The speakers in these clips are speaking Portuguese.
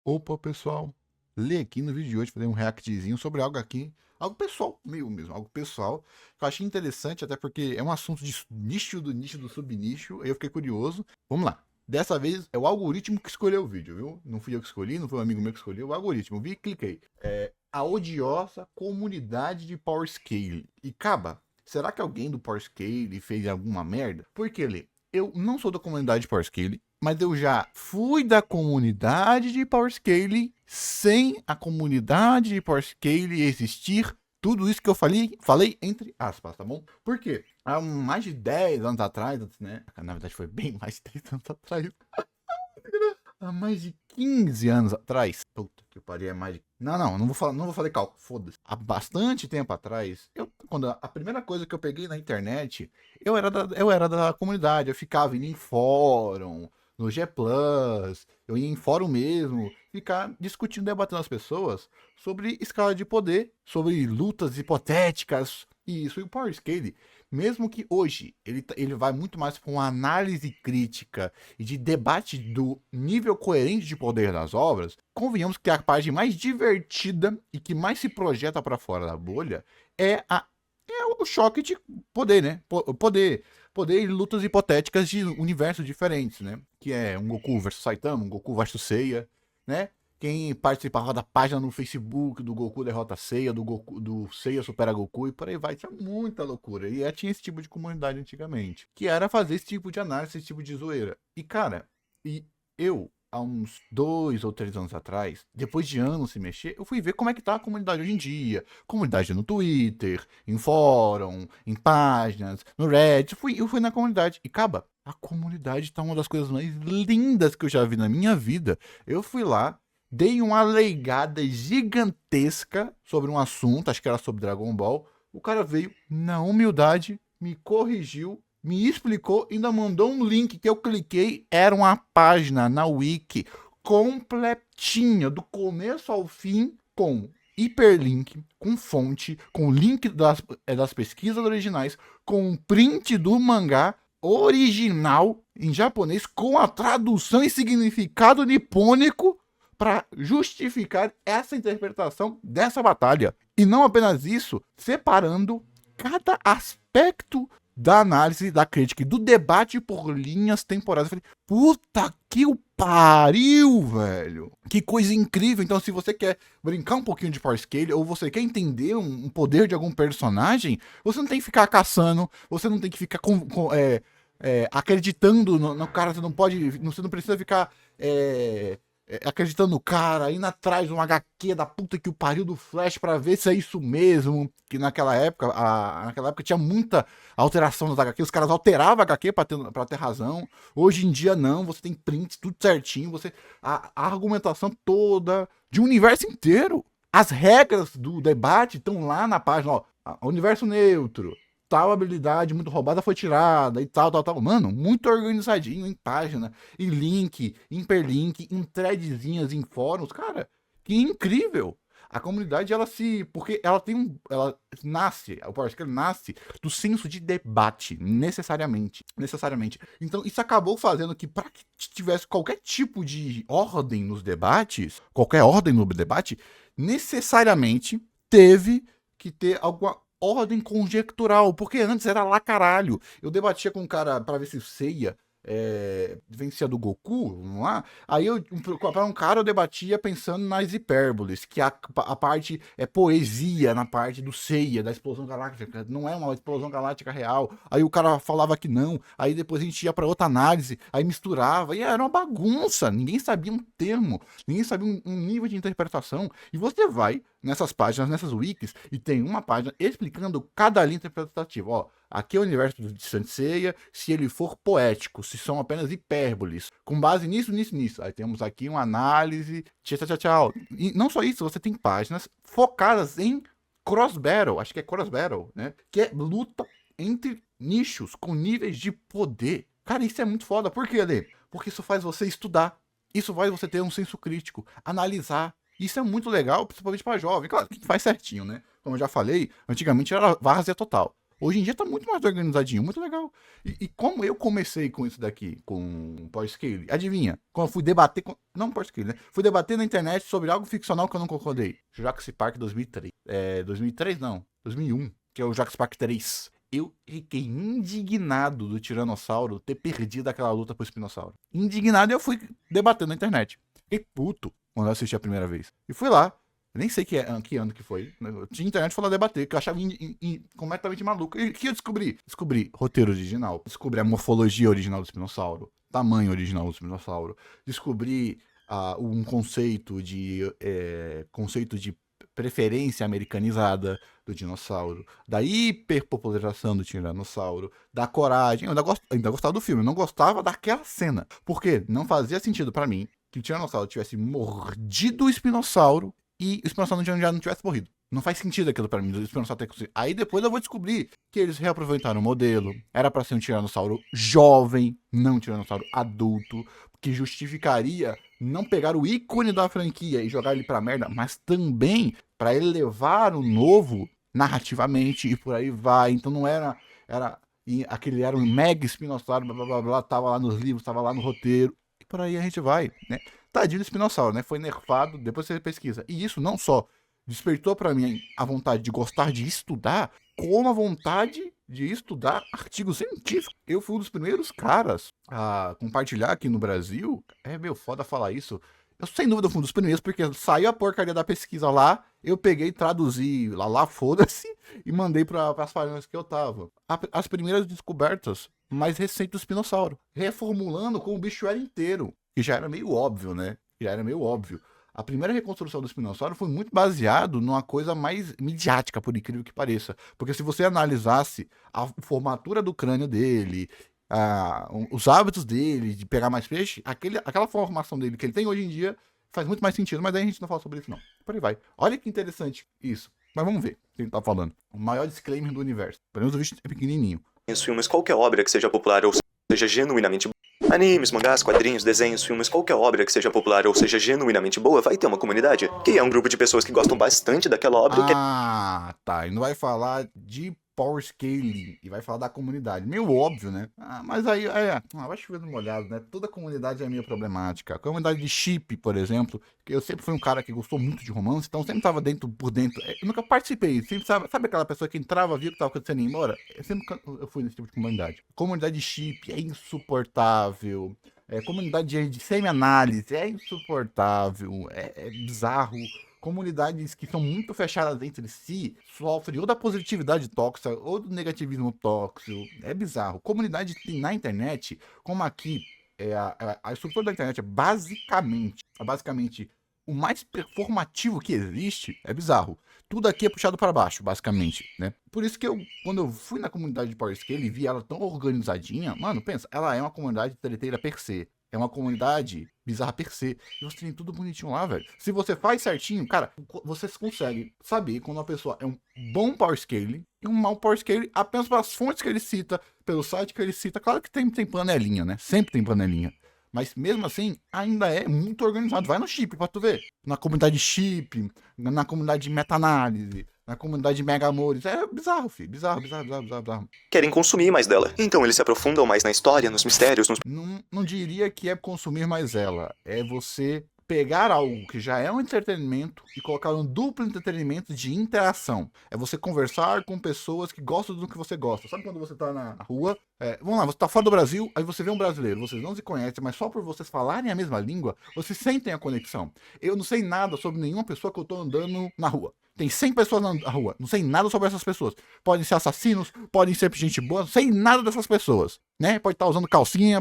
Opa, pessoal, ler aqui no vídeo de hoje, fazer um reactzinho sobre algo aqui, algo pessoal, meu mesmo, algo pessoal, que eu achei interessante, até porque é um assunto de nicho do subnicho, aí eu fiquei curioso. Vamos lá. Dessa vez é o algoritmo que escolheu o vídeo, viu? Não fui eu que escolhi, não foi um amigo meu que escolheu, o algoritmo. Eu vi e cliquei. É a odiosa comunidade de PowerScale. E caba, será que alguém do PowerScale fez alguma merda? Porque, Lê, eu não sou da comunidade de PowerScale, mas eu já fui da comunidade de PowerScale sem a comunidade de PowerScale existir. Tudo isso que eu falei entre aspas, tá bom? Por quê? Há mais de 10 anos atrás, né? Na verdade foi bem mais de 10 anos atrás. Há mais de 15 anos atrás. Puta que pariu, é mais de... Não vou fazer cálculo, foda-se. Há bastante tempo atrás, quando a primeira coisa que eu peguei na internet, eu era da comunidade, eu ficava indo em fórum, no G+, eu ia em fórum mesmo, ficar discutindo, debatendo as pessoas sobre escala de poder, sobre lutas hipotéticas, e isso, e o Power Scale, mesmo que hoje ele vai muito mais para uma análise crítica e de debate do nível coerente de poder das obras, convenhamos que a parte mais divertida e que mais se projeta para fora da bolha é o choque de poder, né? Poder e lutas hipotéticas de universos diferentes, né? Que é um Goku versus Saitama, um Goku versus Seiya, né? Quem participava da página no Facebook do Goku derrota Seiya, do Seiya supera Goku e por aí vai. Tinha muita loucura. E tinha esse tipo de comunidade antigamente. Que era fazer esse tipo de análise, esse tipo de zoeira. E cara, eu, há uns 2 ou 3 anos atrás, depois de anos se mexer, eu fui ver como é que tá a comunidade hoje em dia. Comunidade no Twitter, em fórum, em páginas, no Reddit. Eu fui na comunidade. E, caba, a comunidade tá uma das coisas mais lindas que eu já vi na minha vida. Eu fui lá, dei uma leigada gigantesca sobre um assunto, acho que era sobre Dragon Ball. O cara veio, na humildade, me corrigiu, me explicou, ainda mandou um link que eu cliquei, era uma página na Wiki completinha, do começo ao fim, com hiperlink, com fonte, com link das pesquisas originais, com print do mangá original em japonês, com a tradução e significado nipônico para justificar essa interpretação dessa batalha. E não apenas isso, separando cada aspecto da análise, da crítica e do debate por linhas temporais. Eu falei, puta que o pariu, velho. Que coisa incrível. Então, se você quer brincar um pouquinho de Power Scale, ou você quer entender um poder de algum personagem, você não tem que ficar caçando, você não tem que ficar acreditando no cara, você não precisa ficar acreditando no cara, indo atrás de um HQ da puta que o pariu do Flash pra ver se é isso mesmo. Que naquela época tinha muita alteração das HQ, os caras alteravam a HQ pra ter razão. Hoje em dia não, você tem prints, tudo certinho, a argumentação toda de um universo inteiro. As regras do debate estão lá na página, ó, universo neutro, tal habilidade muito roubada foi tirada e tal, tal, tal. Mano, muito organizadinho em página, em link, em hiperlink, em threadzinhas, em fóruns. Cara, que incrível! A comunidade, porque ela tem ela nasce, o PowerScale nasce do senso de debate, necessariamente. Então, isso acabou fazendo que, para que tivesse qualquer tipo de ordem nos debates, qualquer ordem no debate, necessariamente teve que ter alguma ordem conjectural, porque antes era lá caralho. Eu debatia com um cara pra ver se o Seiya vencia do Goku, vamos lá. Aí para um cara eu debatia pensando nas hipérboles, que a parte é poesia na parte do Seiya, da explosão galáctica, não é uma explosão galáctica real. Aí o cara falava que não, aí depois a gente ia para outra análise, aí misturava, e era uma bagunça, ninguém sabia um termo, ninguém sabia um nível de interpretação. E você vai nessas páginas, nessas wikis, e tem uma página explicando cada linha interpretativa. Ó, aqui é o universo de Saint Seiya, se ele for poético, se são apenas hipérboles. Com base nisso. Aí temos aqui uma análise. Tchau. E não só isso, você tem páginas focadas em cross battle, acho que é cross battle, né? Que é luta entre nichos com níveis de poder. Cara, isso é muito foda. Por quê, Lê? Porque isso faz você estudar. Isso faz você ter um senso crítico, analisar. Isso é muito legal, principalmente para jovem. Claro que faz certinho, né? Como eu já falei, antigamente era várzea total. Hoje em dia tá muito mais organizadinho, muito legal. E como eu comecei com isso daqui, com Power Scale, adivinha? Quando eu fui debater com. Não Power Scale, né? Fui debater na internet sobre algo ficcional que eu não concordei. Jurassic Park 2003. 2003 não, 2001, que é o Jurassic Park 3. Eu fiquei indignado do Tiranossauro ter perdido aquela luta pro Espinossauro. Indignado, e eu fui debater na internet. Fiquei puto quando eu assisti a primeira vez. E fui lá. Eu nem sei que ano que foi. Eu tinha internet pra lá debater, que eu achava completamente maluco. E o que eu descobri? Descobri roteiro original. Descobri a morfologia original do espinossauro. Tamanho original do espinossauro. Descobri um conceito de preferência americanizada do dinossauro, da hiperpopularização do tiranossauro, da coragem. Eu ainda gostava do filme, eu não gostava daquela cena. Porque não fazia sentido pra mim que o tiranossauro tivesse mordido o espinossauro e o espinossauro já não tivesse morrido. Não faz sentido aquilo pra mim, o espinossauro ter conseguido. Aí depois eu vou descobrir que eles reaproveitaram o modelo. Era pra ser um tiranossauro jovem, não um tiranossauro adulto, que justificaria não pegar o ícone da franquia e jogar ele pra merda, mas também pra elevar o novo narrativamente e por aí vai. Então não era aquele era um mega espinossauro, blá blá blá blá, tava lá nos livros, tava lá no roteiro. E por aí a gente vai, né? Tadinho do espinossauro, né? Foi nerfado, depois você pesquisa. E isso não só despertou pra mim a vontade de gostar de estudar, como a vontade de estudar artigos científicos. Eu fui um dos primeiros caras a compartilhar aqui no Brasil. É meio foda falar isso. Eu, sem dúvida, fui um dos primeiros, porque saiu a porcaria da pesquisa lá, eu peguei, traduzi lá foda-se, e mandei para as páginas que eu tava. As primeiras descobertas mais recentes do espinossauro, reformulando como o bicho era inteiro, que já era meio óbvio, né? Já era meio óbvio. A primeira reconstrução do espinossauro foi muito baseado numa coisa mais midiática, por incrível que pareça. Porque se você analisasse a formatura do crânio dele, os hábitos dele de pegar mais peixe, aquela formação dele que ele tem hoje em dia faz muito mais sentido, mas aí a gente não fala sobre isso não. Por aí vai. Olha que interessante isso. Mas vamos ver o que ele tá falando. O maior disclaimer do universo. Pelo menos o vídeo é pequenininho. Filmes, qualquer obra que seja popular ou seja genuinamente animes, mangás, quadrinhos, desenhos, filmes, qualquer obra que seja popular ou seja genuinamente boa, vai ter uma comunidade, que é um grupo de pessoas que gostam bastante daquela obra. Tá. E não vai falar de power scaling e vai falar da comunidade. Meio óbvio, né? Mas aí, vai chover no molhado, né? Toda comunidade é meio problemática. A comunidade de chip, por exemplo, que eu sempre fui um cara que gostou muito de romance, então sempre tava por dentro. Eu nunca participei, sempre sabe aquela pessoa que entrava, via o que tava acontecendo e ia embora? Eu fui nesse tipo de comunidade. Comunidade de chip é insuportável. Comunidade de semi-análise é insuportável, é bizarro. Comunidades que são muito fechadas entre si sofrem ou da positividade tóxica ou do negativismo tóxico. É bizarro. Comunidade na internet, como aqui, a estrutura da internet é basicamente o mais performativo que existe. É bizarro. Tudo aqui é puxado para baixo, basicamente, né? Por isso que quando eu fui na comunidade de PowerScale e vi ela tão organizadinha, mano, pensa, ela é uma comunidade treteira per se. É uma comunidade bizarra per se. E você tem tudo bonitinho lá, velho. Se você faz certinho, cara, você consegue saber quando uma pessoa é um bom power scaling e um mau power scaling apenas pelas fontes que ele cita, pelo site que ele cita. Claro que tem panelinha, né? Sempre tem panelinha. Mas mesmo assim, ainda é muito organizado. Vai no chip pra tu ver. Na comunidade chip, na comunidade de meta-análise, na comunidade de Mega Amores. É bizarro, filho. Bizarro. Querem consumir mais dela. Então eles se aprofundam mais na história, nos mistérios, Não diria que é consumir mais ela. É você pegar algo que já é um entretenimento e colocar um duplo entretenimento de interação. É você conversar com pessoas que gostam do que você gosta. Sabe quando você tá na rua? Vamos lá, você tá fora do Brasil, aí você vê um brasileiro, vocês não se conhecem, mas só por vocês falarem a mesma língua, vocês sentem a conexão. Eu não sei nada sobre nenhuma pessoa que eu tô andando na rua. Tem 100 pessoas na rua, não sei nada sobre essas pessoas. Podem ser assassinos, podem ser gente boa, não sei nada dessas pessoas, né? Pode estar usando calcinha,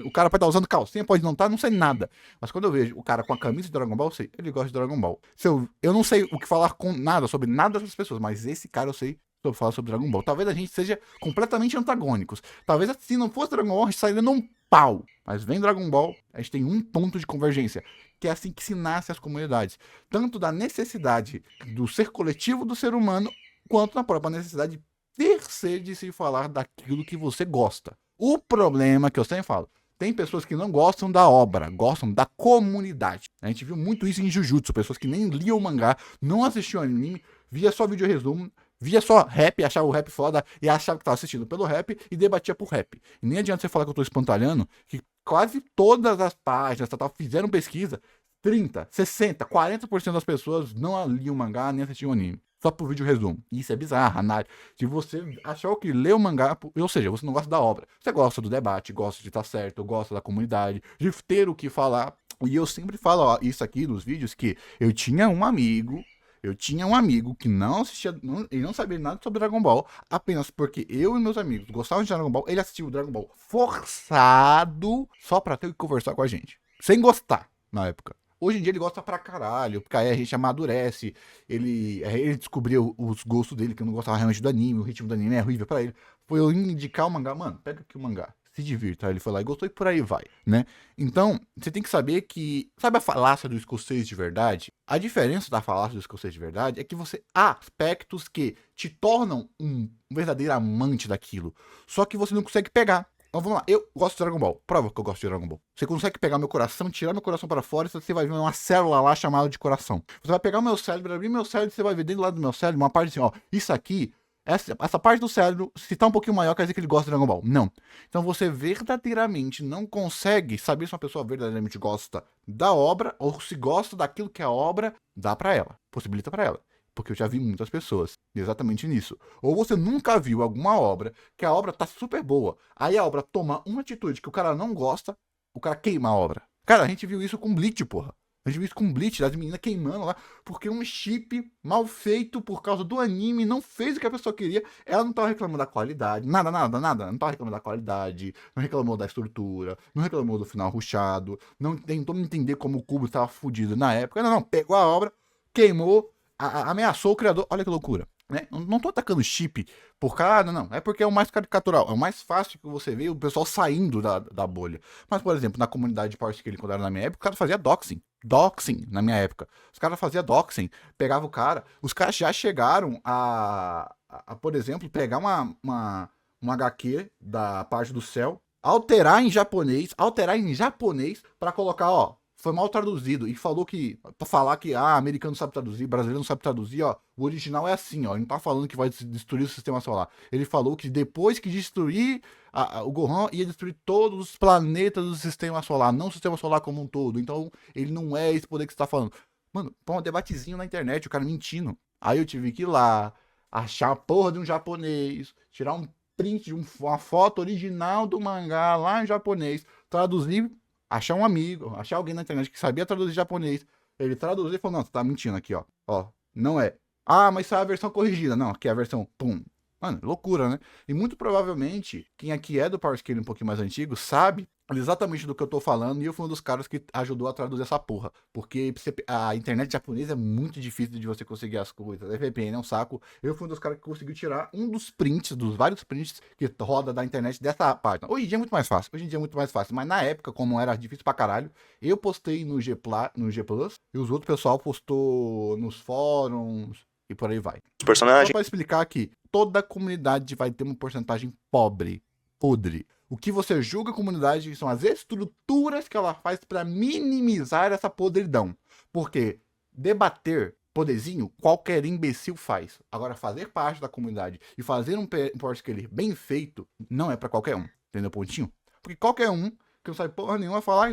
o cara pode estar usando calcinha, pode não estar, não sei nada. Mas quando eu vejo o cara com a camisa de Dragon Ball, eu sei, ele gosta de Dragon Ball. Eu não sei o que falar sobre nada dessas pessoas, mas esse cara eu sei sobre falar sobre Dragon Ball. Talvez a gente seja completamente antagônicos. Talvez se não fosse Dragon Ball, a gente sairia num pau. Mas vem Dragon Ball, a gente tem um ponto de convergência. Que é assim que se nasce as comunidades. Tanto da necessidade do ser coletivo do ser humano, quanto na própria necessidade per se de se falar daquilo que você gosta. O problema que eu sempre falo, tem pessoas que não gostam da obra, gostam da comunidade. A gente viu muito isso em Jujutsu, pessoas que nem liam o mangá, não assistiam anime, via só vídeo resumo, via só rap, achava o rap foda e achava que tava assistindo pelo rap e debatia por rap. E nem adianta você falar que eu tô espantalhando, que quase todas as páginas fizeram pesquisa, 30, 60, 40% das pessoas não liam mangá nem assistiam anime. Só por vídeo resumo. Isso é bizarro, Análise. Se você achou que leu o mangá, ou seja, você não gosta da obra, você gosta do debate, gosta de estar certo, gosta da comunidade, de ter o que falar. E eu sempre falo ó, isso aqui nos vídeos, que eu tinha um amigo que não assistia, ele não sabia nada sobre Dragon Ball, apenas porque eu e meus amigos gostavam de Dragon Ball, ele assistiu o Dragon Ball forçado só pra ter que conversar com a gente. Sem gostar, na época. Hoje em dia ele gosta pra caralho, porque aí a gente amadurece, ele descobriu os gostos dele, que eu não gostava realmente do anime, o ritmo do anime é horrível pra ele. Foi eu indicar o mangá, mano, pega aqui o mangá, se divirta. Aí ele foi lá e gostou e por aí vai, né? Então, você tem que saber que, sabe a falácia do escocês de verdade? A diferença da falácia do escocês de verdade é que você há aspectos que te tornam um verdadeiro amante daquilo, só que você não consegue pegar. Então vamos lá, eu gosto de Dragon Ball. Prova que eu gosto de Dragon Ball. Você consegue pegar meu coração, tirar meu coração para fora, e você vai ver uma célula lá chamada de coração. Você vai pegar o meu cérebro, abrir meu cérebro, e você vai ver dentro do lado do meu cérebro uma parte assim, ó. Isso aqui, essa parte do cérebro, se tá um pouquinho maior, quer dizer que ele gosta de Dragon Ball. Não. Então você verdadeiramente não consegue saber se uma pessoa verdadeiramente gosta da obra, ou se gosta daquilo que a obra dá para ela, possibilita para ela. Porque eu já vi muitas pessoas exatamente nisso. Ou você nunca viu alguma obra, que a obra tá super boa, aí a obra toma uma atitude que o cara não gosta, o cara queima a obra. Cara, a gente viu isso com Bleach, porra. A gente viu isso com Bleach, as meninas queimando lá, porque um chip mal feito por causa do anime não fez o que a pessoa queria. Ela não tava reclamando da qualidade, nada. Não tava reclamando da qualidade, não reclamou da estrutura, não reclamou do final rushado, não tentou entender como o cubo tava fudido na época. Não, pegou a obra, queimou, ameaçou o criador. Olha que loucura, né? Não tô atacando chip por causa, não. É porque é o mais caricatural, é o mais fácil que você vê o pessoal saindo da bolha. Mas, por exemplo, na comunidade de Power Scaling, quando era na minha época, o cara fazia doxing. Doxing, na minha época. Os caras faziam doxing, pegava o cara. Os caras já chegaram por exemplo, pegar uma HQ da parte do céu, alterar em japonês pra colocar, ó, foi mal traduzido e falou que, pra falar que, americano não sabe traduzir, brasileiro não sabe traduzir, ó, o original é assim, ó, ele não tá falando que vai destruir o sistema solar. Ele falou que depois que destruir o Gohan ia destruir todos os planetas do sistema solar, não o sistema solar como um todo. Então, ele não é esse poder que você tá falando. Mano, pô, um debatezinho na internet, o cara mentindo. Aí eu tive que ir lá, achar a porra de um japonês, tirar um print de uma foto original do mangá lá em japonês, traduzir, achar um amigo, achar alguém na internet que sabia traduzir japonês. Ele traduziu e falou: não, você tá mentindo aqui, ó. Ó, não é. Mas isso é a versão corrigida. Não, aqui é a versão. Pum. Mano, loucura, né? E muito provavelmente, quem aqui é do Power Scaling um pouquinho mais antigo sabe exatamente do que eu tô falando, e eu fui um dos caras que ajudou a traduzir essa porra. Porque a internet japonesa é muito difícil de você conseguir as coisas. A VPN é um saco. Eu fui um dos caras que conseguiu tirar um dos prints, dos vários prints que roda da internet dessa página. Hoje em dia é muito mais fácil. Mas na época, como era difícil pra caralho, eu postei no G Plus e os outros pessoal postou nos fóruns e por aí vai. Os personagens. Só pra explicar aqui, toda comunidade vai ter uma porcentagem pobre, podre. O que você julga a comunidade são as estruturas que ela faz para minimizar essa podridão. Porque debater poderzinho, qualquer imbecil faz. Agora, fazer parte da comunidade e fazer um Power Scaling bem feito não é para qualquer um. Entendeu, pontinho? Porque qualquer um que não sabe porra nenhuma falar...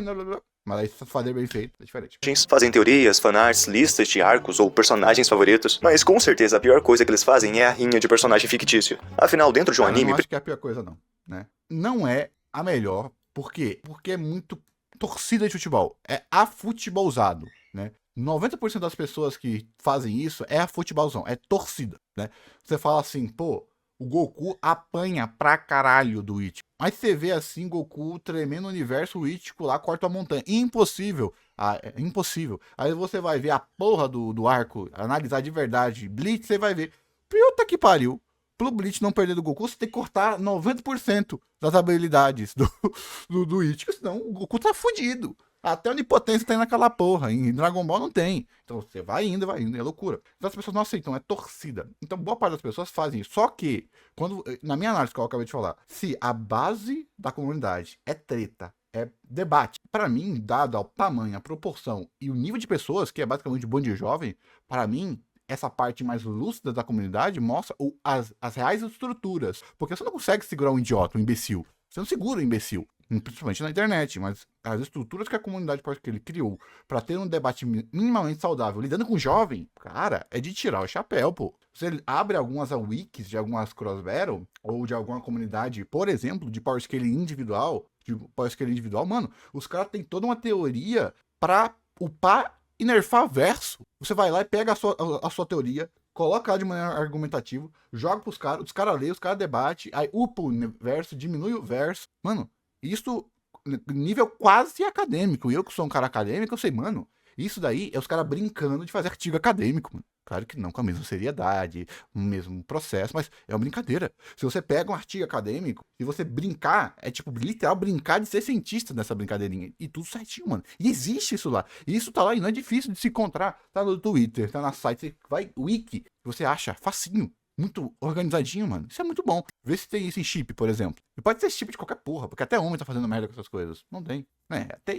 Mas aí fazer bem feito é diferente. Fazem teorias, fanarts, listas de arcos ou personagens favoritos, mas com certeza a pior coisa que eles fazem é a rinha de personagem fictício. Afinal, dentro de um anime... Eu não acho que é a pior coisa, não. Né? Não é a melhor. Por quê? Porque é muito torcida de futebol. É afutebolzado, né? 90% das pessoas que fazem isso é afutebolzão, é torcida, né? Você fala assim, pô, o Goku apanha pra caralho do Ichigo. Mas você vê assim, Goku tremendo o universo, o Ichigo lá corta a montanha. Impossível. É impossível. Aí você vai ver a porra do arco, analisar de verdade, Bleach, você vai ver. Puta que pariu. Pro Bleach não perder do Goku, você tem que cortar 90% das habilidades do Ichigo, senão o Goku tá fudido. Até onipotência tem naquela porra. Em Dragon Ball não tem. Então você vai indo, é loucura. Então as pessoas não aceitam, é torcida. Então boa parte das pessoas fazem isso. Só que, na minha análise que eu acabei de falar, se a base da comunidade é treta, é debate, pra mim, dado ao tamanho, a proporção e o nível de pessoas, que é basicamente um bando de jovem, pra mim, essa parte mais lúcida da comunidade mostra as reais estruturas. Porque você não consegue segurar um idiota, um imbecil. Você não segura o imbecil, principalmente na internet, mas as estruturas que a comunidade que ele criou para ter um debate minimamente saudável, lidando com jovem, cara, é de tirar o chapéu, pô. Você abre algumas wikis de algumas cross battle ou de alguma comunidade, por exemplo, de power scaling individual, mano, os caras têm toda uma teoria pra upar e nerfar verso. Você vai lá e pega a sua teoria, coloca ela de maneira argumentativa, joga pros caras, os caras lêem, os caras debatem, aí upa o verso, diminui o verso. Mano, isso nível quase acadêmico. E eu que sou um cara acadêmico, eu sei, mano, isso daí é os caras brincando de fazer artigo acadêmico, mano. Claro que não com a mesma seriedade, o mesmo processo, mas é uma brincadeira. Se você pega um artigo acadêmico e você brincar, é tipo, literal, brincar de ser cientista nessa brincadeirinha. E tudo certinho, mano. E existe isso lá. E isso tá lá e não é difícil de se encontrar. Tá no Twitter, tá na site, você vai, wiki, você acha facinho. Muito organizadinho, mano. Isso é muito bom. Vê se tem isso em chip, por exemplo. E pode ser chip de qualquer porra, porque até homem tá fazendo merda com essas coisas. Não tem.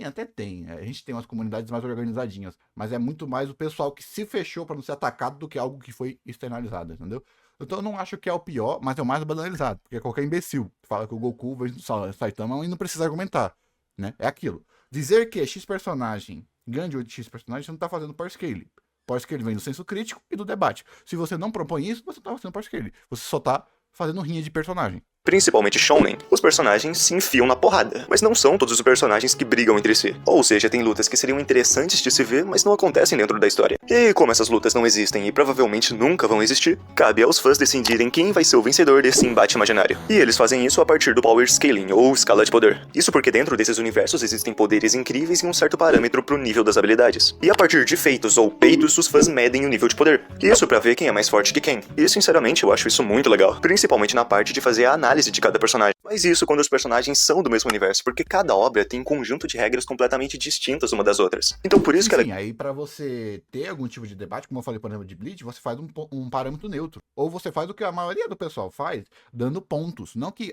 Até tem. A gente tem umas comunidades mais organizadinhas. Mas é muito mais o pessoal que se fechou pra não ser atacado do que algo que foi externalizado, entendeu? Então eu não acho que é o pior, mas é o mais banalizado. Porque qualquer imbecil que fala que o Goku veio do Saitama e não precisa argumentar, né? É aquilo. Dizer que X personagem ganha de X personagem, você não tá fazendo power scale. Power scale vem do senso crítico e do debate. Se você não propõe isso, você não tá fazendo power scale. Você só tá fazendo rinha de personagem. Principalmente shounen, os personagens se enfiam na porrada, mas não são todos os personagens que brigam entre si. Ou seja, tem lutas que seriam interessantes de se ver, mas não acontecem dentro da história. E como essas lutas não existem e provavelmente nunca vão existir, cabe aos fãs decidirem quem vai ser o vencedor desse embate imaginário. E eles fazem isso a partir do power scaling, ou escala de poder. Isso porque dentro desses universos existem poderes incríveis e um certo parâmetro pro nível das habilidades. E a partir de feitos ou peitos, os fãs medem o nível de poder. Isso pra ver quem é mais forte que quem. E sinceramente eu acho isso muito legal, principalmente na parte de fazer a análise de cada personagem. Mas isso quando os personagens são do mesmo universo, porque cada obra tem um conjunto de regras completamente distintas uma das outras. Então por isso que Sim, aí pra você ter algum tipo de debate, como eu falei, por exemplo, de Bleach, você faz um parâmetro neutro. Ou você faz o que a maioria do pessoal faz, dando pontos. Não que,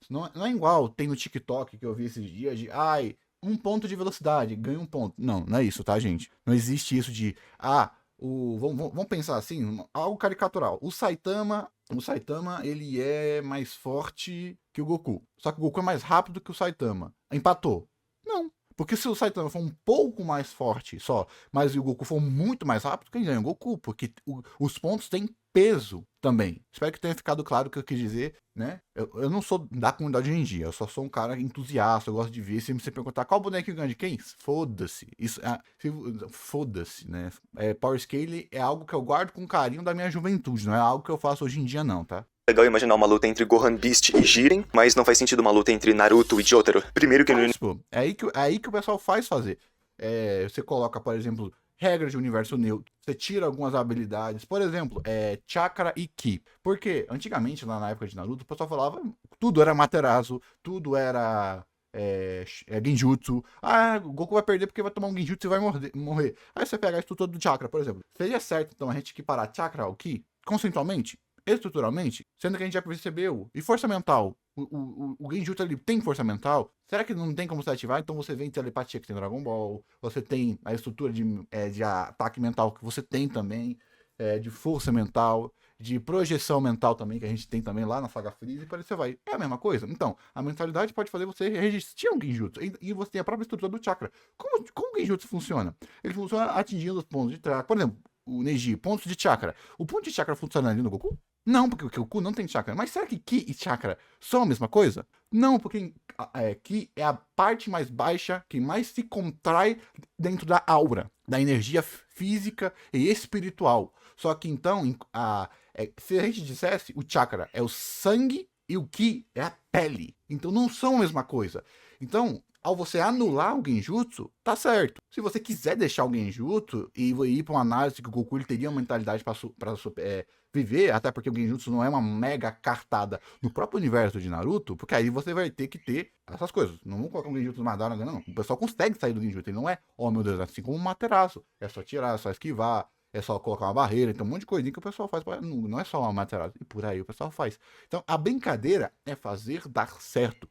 não é igual, tem no TikTok que eu vi esses dias de, um ponto de velocidade, ganha um ponto. Não, não é isso, tá, gente? Não existe isso de, vamos pensar assim, algo caricatural. O Saitama, ele é mais forte que o Goku. Só que o Goku é mais rápido que o Saitama. Empatou. Não. Porque se o Saitama for um pouco mais forte só, mas o Goku for muito mais rápido, quem ganha é o Goku. Porque os pontos têm peso também. Espero que tenha ficado claro o que eu quis dizer, né? Eu não sou da comunidade hoje em dia, eu só sou um cara entusiasta, eu gosto de ver. Se você perguntar qual boneco ganha de quem, foda-se. Foda-se, né? Power Scale é algo que eu guardo com carinho da minha juventude, não é algo que eu faço hoje em dia não, tá? Legal imaginar uma luta entre Gohan Beast e Jiren, mas não faz sentido uma luta entre Naruto e Jotaro. Primeiro que... É aí que o pessoal faz fazer. Você coloca, por exemplo, regras de universo neutro. Você tira algumas habilidades. Por exemplo, chakra e ki. Porque antigamente, lá na época de Naruto, o pessoal falava tudo era Materazo, tudo era Genjutsu. O Goku vai perder porque vai tomar um Genjutsu e vai morrer. Aí você pega a estrutura do chakra, por exemplo. Seria certo, então, a gente equiparar chakra ao ki conceitualmente? Estruturalmente, sendo que a gente já percebeu. E força mental? O Genjutsu ele tem força mental? Será que não tem como você ativar? Então você vem telepatia que tem Dragon Ball. Você tem a estrutura de ataque mental que você tem também. De força mental. De projeção mental também, que a gente tem também lá na Saga Freeza. E por aí você vai. É a mesma coisa? Então, a mentalidade pode fazer você resistir a um Genjutsu. E você tem a própria estrutura do chakra. Como o Genjutsu funciona? Ele funciona atingindo os pontos de chakra. Por exemplo, o Neji, pontos de chakra. O ponto de chakra funciona ali no Goku? Não, porque o Goku não tem chakra. Mas será que Ki e chakra são a mesma coisa? Não, porque Ki é a parte mais baixa, que mais se contrai dentro da aura, da energia física e espiritual. Só que então, se a gente dissesse, o chakra é o sangue e o Ki é a pele. Então não são a mesma coisa. Então, ao você anular o Genjutsu, tá certo. Se você quiser deixar o Genjutsu e ir pra uma análise que o Goku ele teria uma mentalidade pra viver, até porque o Genjutsu não é uma mega cartada no próprio universo de Naruto, porque aí você vai ter que ter essas coisas. Não vamos colocar um Genjutsu no Madara, não. O pessoal consegue sair do Genjutsu, ele não é, oh meu Deus, assim como um Materaço. É só tirar, é só esquivar, é só colocar uma barreira, então um monte de coisinha que o pessoal faz, não é só uma Materaço, e por aí o pessoal faz. Então a brincadeira é fazer dar certo,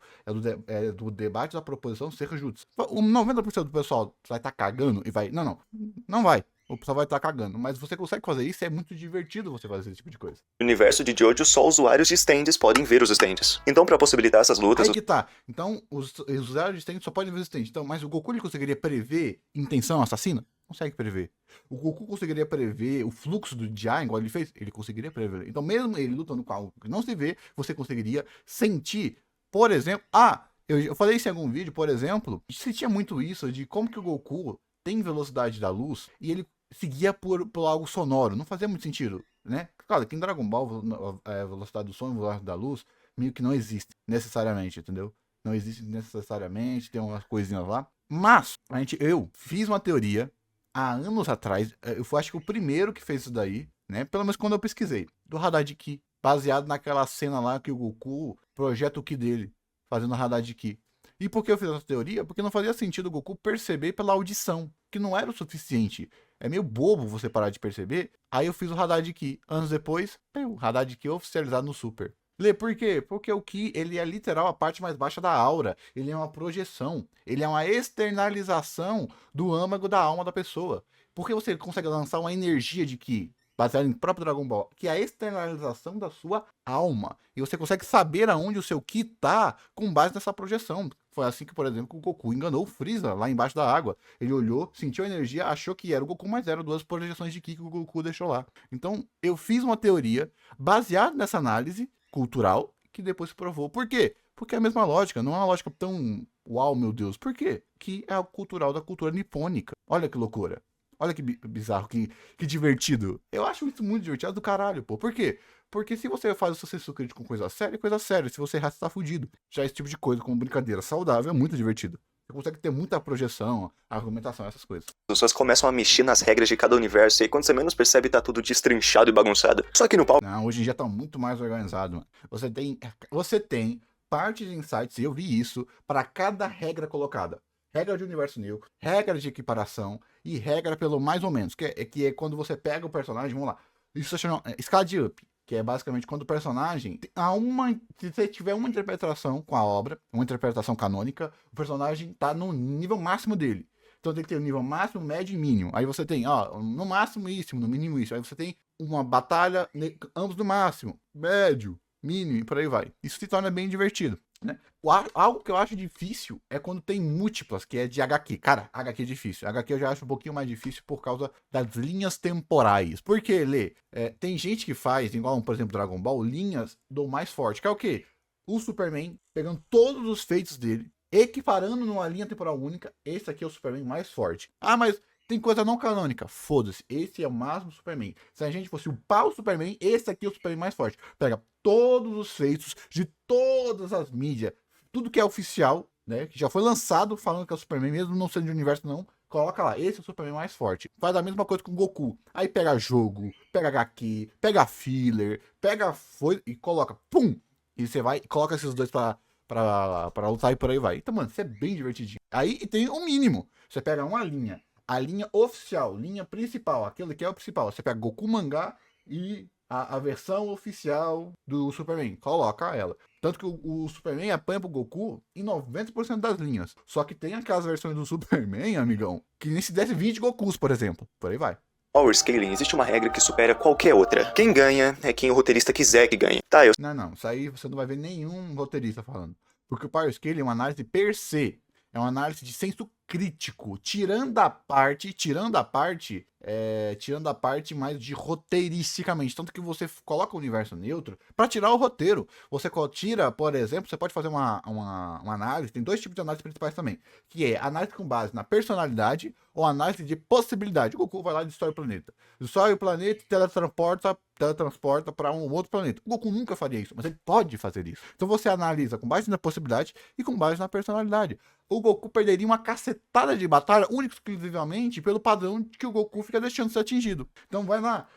do debate da proposição ser jutsu. O 90% do pessoal vai estar cagando e vai, não vai. o pessoal vai estar cagando. Mas você consegue fazer isso, é muito divertido você fazer esse tipo de coisa. No universo de Jojo, só usuários de stands podem ver os stands. Então, pra possibilitar essas lutas, Aí que tá. Então, os usuários de stand só podem ver os stand. Então, mas o Goku ele conseguiria prever intenção assassina? Consegue prever. O Goku conseguiria prever o fluxo do Jiren, igual ele fez? Ele conseguiria prever. Então, mesmo ele lutando com algo que não se vê, você conseguiria sentir, por exemplo... eu falei isso em algum vídeo, por exemplo, se tinha muito isso de como que o Goku tem velocidade da luz e ele seguia por algo sonoro. Não fazia muito sentido, né? Claro, que em Dragon Ball, a velocidade do som e a velocidade da luz meio que não existe necessariamente, entendeu? Não existe necessariamente, tem umas coisinhas lá. Mas, eu fiz uma teoria há anos atrás, eu acho que o primeiro que fez isso daí, né? Pelo menos quando eu pesquisei, do Radar de Ki, baseado naquela cena lá que o Goku projeta o Ki dele, fazendo Radar de Ki. E por que eu fiz essa teoria? Porque não fazia sentido o Goku perceber pela audição, que não era o suficiente. É meio bobo você parar de perceber. Aí eu fiz o Radar de Ki. Anos depois, o Radar de Ki oficializado no Super. Lê, por quê? Porque o Ki, ele é literal a parte mais baixa da aura. Ele é uma projeção. Ele é uma externalização do âmago da alma da pessoa. Porque você consegue lançar uma energia de Ki, baseada em próprio Dragon Ball, que é a externalização da sua alma. E você consegue saber aonde o seu Ki tá com base nessa projeção. Foi assim que, por exemplo, o Goku enganou o Freeza lá embaixo da água. Ele olhou, sentiu a energia, achou que era o Goku, mas eram duas projeções de Ki que o Goku deixou lá. Então, eu fiz uma teoria baseada nessa análise cultural que depois se provou. Por quê? Porque é a mesma lógica, não é uma lógica tão uau, meu Deus. Por quê? Que é a cultural da cultura nipônica. Olha que loucura. Olha que bizarro, que divertido. Eu acho isso muito divertido do caralho, pô. Por quê? Porque se você faz o seu senso crítico com coisa séria, é coisa séria. Se você errar, você tá fudido. Já esse tipo de coisa, como brincadeira saudável, é muito divertido. Você consegue ter muita projeção, argumentação, essas coisas. As pessoas começam a mexer nas regras de cada universo e aí, quando você menos percebe, tá tudo destrinchado e bagunçado. Só que no pau... Não, hoje em dia tá muito mais organizado, mano. Você tem partes de insights, e eu vi isso, para cada regra colocada. Regra de universo neutro, regra de equiparação e regra pelo mais ou menos, que é quando você pega o personagem, vamos lá, isso se chama escala de up, que é basicamente quando o personagem, se você tiver uma interpretação com a obra, uma interpretação canônica, o personagem tá no nível máximo dele. Então tem que ter o nível máximo, médio e mínimo. Aí você tem, no máximo isso, no mínimo isso. Aí você tem uma batalha, ambos no máximo, médio, mínimo e por aí vai. Isso se torna bem divertido. Né? Algo que eu acho difícil é quando tem múltiplas, que é de HQ. Cara, HQ é difícil. HQ eu já acho um pouquinho mais difícil por causa das linhas temporais. Por que, Lê? Tem gente que faz, igual, por exemplo, Dragon Ball, linhas do mais forte, que é o quê? O Superman pegando todos os feitos dele, equiparando numa linha temporal única. Esse aqui é o Superman mais forte. Ah, mas tem coisa não canônica. Foda-se. Esse é o máximo Superman. Se a gente fosse upar o Superman, esse aqui é o Superman mais forte. Pega todos os feitos de todas as mídias. Tudo que é oficial, né? Que já foi lançado falando que é o Superman, mesmo não sendo de universo, não. Coloca lá, esse é o Superman mais forte. Faz a mesma coisa com o Goku. Aí pega jogo, pega HQ, pega filler, pega e coloca, pum! E você vai e coloca esses dois pra lutar e por aí vai. Então, mano, isso é bem divertidinho. Aí tem o mínimo. Você pega uma linha, a linha oficial, linha principal, aquele que é o principal. Você pega Goku Mangá e a versão oficial do Superman. Coloca ela. Tanto que o Superman apanha pro Goku em 90% das linhas. Só que tem aquelas versões do Superman, amigão, que nem se desse 20 Gokus, por exemplo. Por aí vai. Power Scaling, existe uma regra que supera qualquer outra. Quem ganha é quem o roteirista quiser que ganhe. Tá, eu... Não. Isso aí você não vai ver nenhum roteirista falando. Porque o Power Scaling é uma análise per se. É uma análise de senso crítico, tirando a parte mais de roteiristicamente, tanto que você coloca o universo neutro para tirar o roteiro. Você tira, por exemplo, você pode fazer uma análise, tem dois tipos de análise principais também, que é análise com base na personalidade ou análise de possibilidade. O Goku vai lá e destrói o planeta. Destrói o planeta e teletransporta para um outro planeta. O Goku nunca faria isso, mas ele pode fazer isso. Então você analisa com base na possibilidade e com base na personalidade. O Goku perderia uma cacetada de batalha única e exclusivamente pelo padrão que o Goku fica deixando de ser atingido. Então vai lá,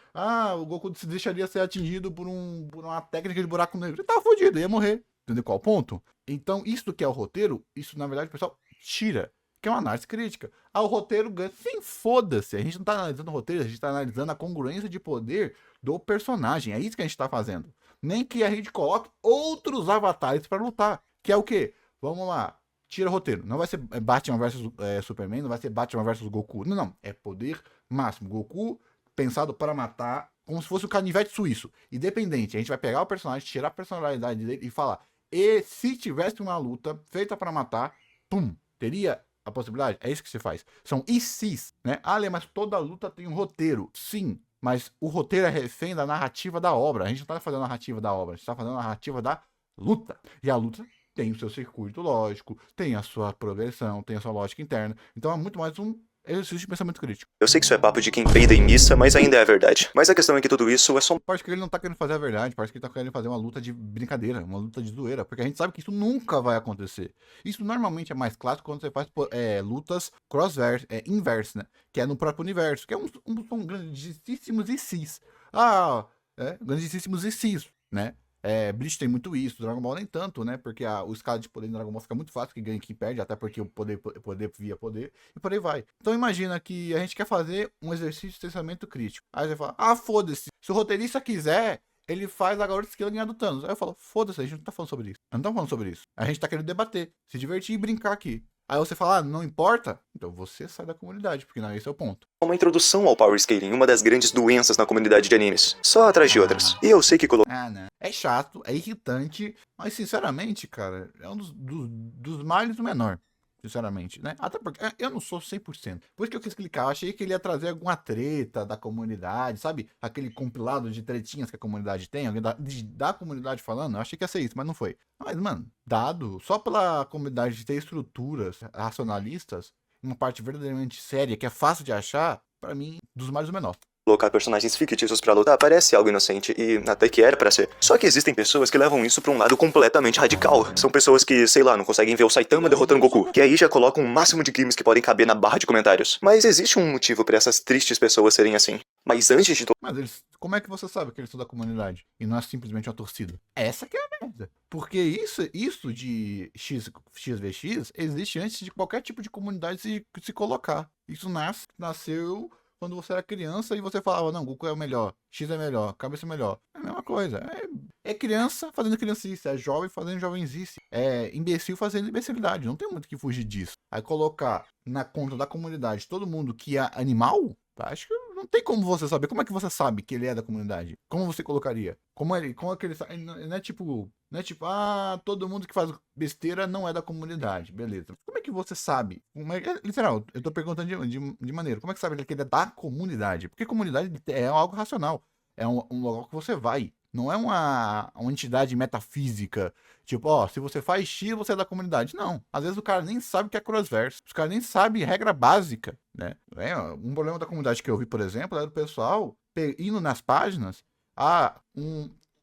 o Goku se deixaria ser atingido por uma técnica de buraco negro. Ele tava fodido, ia morrer. Entendeu qual ponto? Então isso que é o roteiro, isso na verdade o pessoal tira, que é uma análise crítica. O roteiro ganha. Sim, foda-se. A gente não tá analisando o roteiro, a gente tá analisando a congruência de poder do personagem. É isso que a gente tá fazendo. Nem que a gente coloque outros avatares pra lutar. Que é o quê? Vamos lá. Tira o roteiro. Não vai ser Batman vs Superman, não vai ser Batman vs Goku. Não. É poder Máximo. Goku pensado para matar, como se fosse o canivete suíço. Independente. A gente vai pegar o personagem, tirar a personalidade dele e falar. E se tivesse uma luta feita para matar, pum, teria a possibilidade? É isso que se faz. São ICs, né? Ah, Lê, mas toda luta tem um roteiro. Sim, mas o roteiro é refém da narrativa da obra. A gente não tá fazendo a narrativa da obra, a gente tá fazendo a narrativa da luta. E a luta tem o seu circuito lógico, tem a sua progressão, tem a sua lógica interna. Então é muito mais um exercício de pensamento crítico. Eu sei que isso é papo de quem peida em missa, mas ainda é verdade. Mas a questão é que tudo isso é só Parece que ele não tá querendo fazer a verdade, parece que ele tá querendo fazer uma luta de brincadeira, uma luta de zoeira, porque a gente sabe que isso nunca vai acontecer. Isso normalmente é mais clássico quando você faz lutas crossverse, inverse, né? Que é no próprio universo, que são grandíssimos ICs. Grandíssimos ICs, né? Bleach tem muito isso, Dragon Ball nem tanto, né? Porque o escala de poder no Dragon Ball fica muito fácil, que ganha e que perde, até porque o poder via poder, e por aí vai. Então imagina que a gente quer fazer um exercício de pensamento crítico. Aí você fala, foda-se, se o roteirista quiser, ele faz a garota esquila ganhar do Thanos. Aí eu falo, foda-se, a gente não tá falando sobre isso. Eu não tá falando sobre isso. A gente tá querendo debater, se divertir e brincar aqui. Aí você fala, não importa? Então você sai da comunidade, porque não é esse é o ponto. uma introdução ao power scaling, uma das grandes doenças na comunidade de animes. Só atrás de outras. E eu sei que não. É chato, é irritante, mas sinceramente, cara, é um dos males do menor. Sinceramente, né? Até porque eu não sou 100%. Por isso que eu quis clicar. Eu achei que ele ia trazer alguma treta da comunidade, sabe? Aquele compilado de tretinhas que a comunidade tem, alguém da comunidade falando. Eu achei que ia ser isso, mas não foi. Mas, mano, dado só pela comunidade ter estruturas racionalistas, uma parte verdadeiramente séria, que é fácil de achar, pra mim, dos males do menor. Colocar personagens fictícios pra lutar parece algo inocente e até que era pra ser. Só que existem pessoas que levam isso pra um lado completamente radical. São pessoas que, sei lá, não conseguem ver o Saitama derrotando Goku, que aí já colocam o máximo de games que podem caber na barra de comentários. Mas existe um motivo pra essas tristes pessoas serem assim. Mas antes de Mas como é que você sabe que eles são da comunidade e não é simplesmente uma torcida? Essa que é a merda. Porque isso de XVX existe antes de qualquer tipo de comunidade se colocar. Isso nasceu quando você era criança e você falava, não, Goku é o melhor, X é melhor, cabeça é melhor. É a mesma coisa. É criança fazendo criancice, é jovem fazendo jovenzice, é imbecil fazendo imbecilidade. Não tem muito que fugir disso. Aí colocar na conta da comunidade todo mundo que é animal, acho que não tem como você saber. Como é que você sabe que ele é da comunidade? Como você colocaria? Como é que ele sabe? Não é tipo, todo mundo que faz besteira não é da comunidade. Beleza. Como é que você sabe? Literal, eu tô perguntando de maneira. Como é que sabe que ele é da comunidade? Porque comunidade é algo racional. É um local que você vai. Não é uma entidade metafísica. Tipo, se você faz X, você é da comunidade. Não. Às vezes o cara nem sabe o que é crossverse. Os caras nem sabem regra básica, né? Um problema da comunidade que eu vi, por exemplo, era o pessoal indo nas páginas.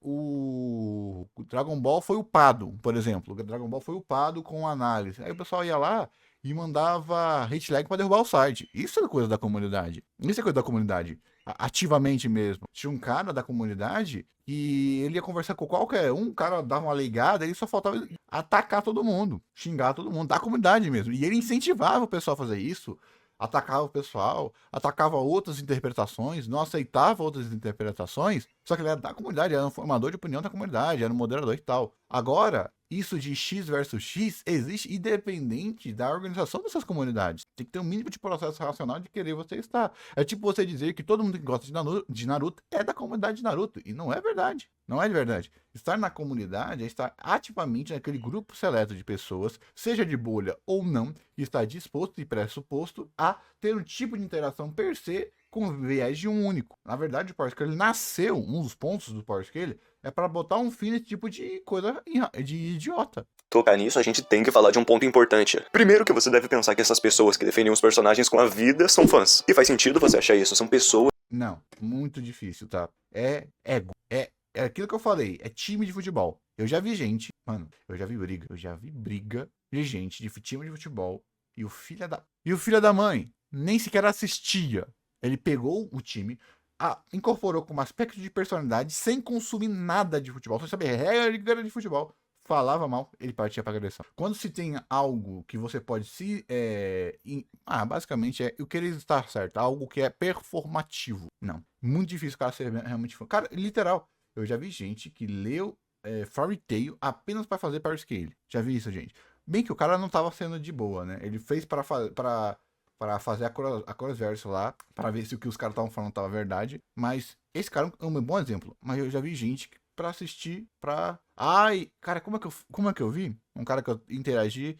O Dragon Ball foi upado, por exemplo. O Dragon Ball foi upado com análise. Aí o pessoal ia lá e mandava hate lag pra derrubar o site. Isso é coisa da comunidade. Isso é coisa da comunidade. Ativamente mesmo. Tinha um cara da comunidade e ele ia conversar com qualquer um, o cara dava uma ligada, ele só faltava atacar todo mundo, xingar todo mundo, da comunidade mesmo. E ele incentivava o pessoal a fazer isso, atacava o pessoal, atacava outras interpretações, não aceitava outras interpretações, só que ele era da comunidade, era um formador de opinião da comunidade, era um moderador e tal. Agora, isso de X versus X existe independente da organização dessas comunidades. Tem que ter um mínimo de processo racional de querer você estar. É tipo você dizer que todo mundo que gosta de Naruto é da comunidade de Naruto. E não é verdade. Não é de verdade. Estar na comunidade é estar ativamente naquele grupo seleto de pessoas, seja de bolha ou não, que está disposto e pressuposto a ter um tipo de interação per se com viés de um único. Na verdade, o Power Scale nasceu, um dos pontos do Power Scale é para botar um fim nesse tipo de coisa de idiota. Tocar nisso, a gente tem que falar de um ponto importante. Primeiro que você deve pensar que essas pessoas que defendem os personagens com a vida são fãs. E faz sentido você achar isso, são pessoas... Não, muito difícil, tá? É ego. É aquilo que eu falei, é time de futebol. Eu já vi gente, mano, eu já vi briga de gente de time de futebol e o filho da mãe nem sequer assistia. Ele pegou o time, incorporou como aspecto de personalidade sem consumir nada de futebol, sem saber regra de futebol. Falava mal, ele partia para agressão. Quando se tem algo que você pode basicamente é eu querer estar certo, algo que é performativo. Não, muito difícil o cara ser realmente fã. Cara, literal, eu já vi gente que leu Fairy Tail apenas para fazer Power Scale. Já vi isso, gente. Bem que o cara não tava sendo de boa, né? Ele fez para para fazer a crossverso lá, para ver se o que os caras estavam falando tava verdade. Mas esse cara é um bom exemplo. Mas eu já vi gente pra assistir, pra... Ai, cara, como é que eu vi? Um cara que eu interagi,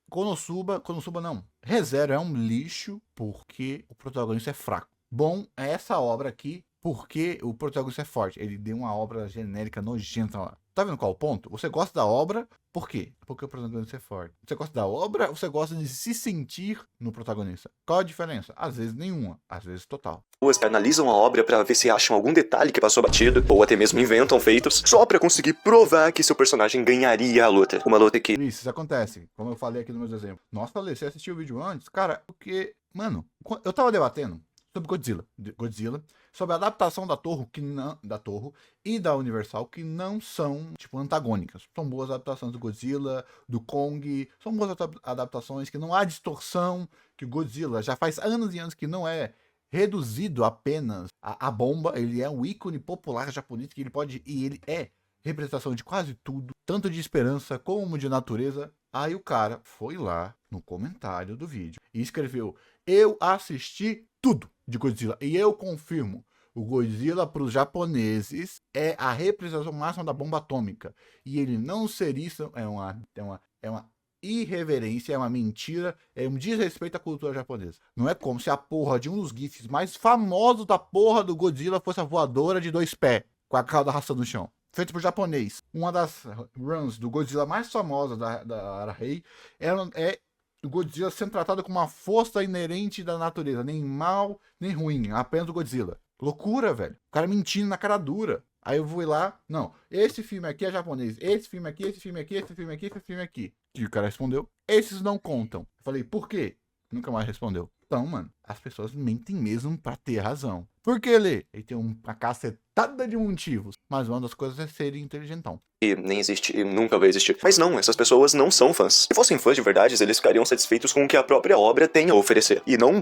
Konosuba não. ReZero é um lixo porque o protagonista é fraco. Bom, é essa obra aqui porque o protagonista é forte. Ele deu uma obra genérica nojenta lá. Tá vendo qual é o ponto? Você gosta da obra, por quê? Porque o protagonista é forte. Você gosta da obra, você gosta de se sentir no protagonista. Qual a diferença? Às vezes nenhuma, às vezes total. Pessoas que analisam a obra pra ver se acham algum detalhe que passou batido, ou até mesmo inventam feitos, só pra conseguir provar que seu personagem ganharia a luta. Uma luta que... Isso acontece, como eu falei aqui nos meus exemplos. Nossa, Ale, você assistiu o vídeo antes? Cara, porque, mano, eu tava debatendo sobre Godzilla, sobre a adaptação da Torre, da Torre e da Universal, que não são, tipo, antagônicas. São boas adaptações do Godzilla, do Kong, são boas adaptações que não há distorção, que o Godzilla já faz anos e anos que não é reduzido apenas a bomba, ele é um ícone popular japonês, que ele é representação de quase tudo, tanto de esperança como de natureza. Aí o cara foi lá no comentário do vídeo e escreveu: eu assisti tudo de Godzilla e eu confirmo, o Godzilla para os japoneses é a representação máxima da bomba atômica. E ele não ser isso é uma irreverência, é uma mentira, é um desrespeito à cultura japonesa. Não é como se a porra de um dos gifs mais famosos da porra do Godzilla fosse a voadora de 2 pés, com a cauda arrastando no chão. Feito por japonês. Uma das runs do Godzilla mais famosa da Arahei é o Godzilla sendo tratado com uma força inerente da natureza. Nem mal, nem ruim. Apenas o Godzilla. Loucura, velho. O cara mentindo na cara dura. Aí eu vou lá, não, esse filme aqui é japonês, esse filme aqui, esse filme aqui, esse filme aqui, esse filme aqui. E o cara respondeu, esses não contam. Eu falei, por quê? Nunca mais respondeu. Então, mano, as pessoas mentem mesmo pra ter razão. Por que, Lê? Ele tem uma cacetada de motivos. Mas uma das coisas é ser inteligentão. E nem existe e nunca vai existir. Mas não, essas pessoas não são fãs. Se fossem fãs de verdade, eles ficariam satisfeitos com o que a própria obra tem a oferecer. E não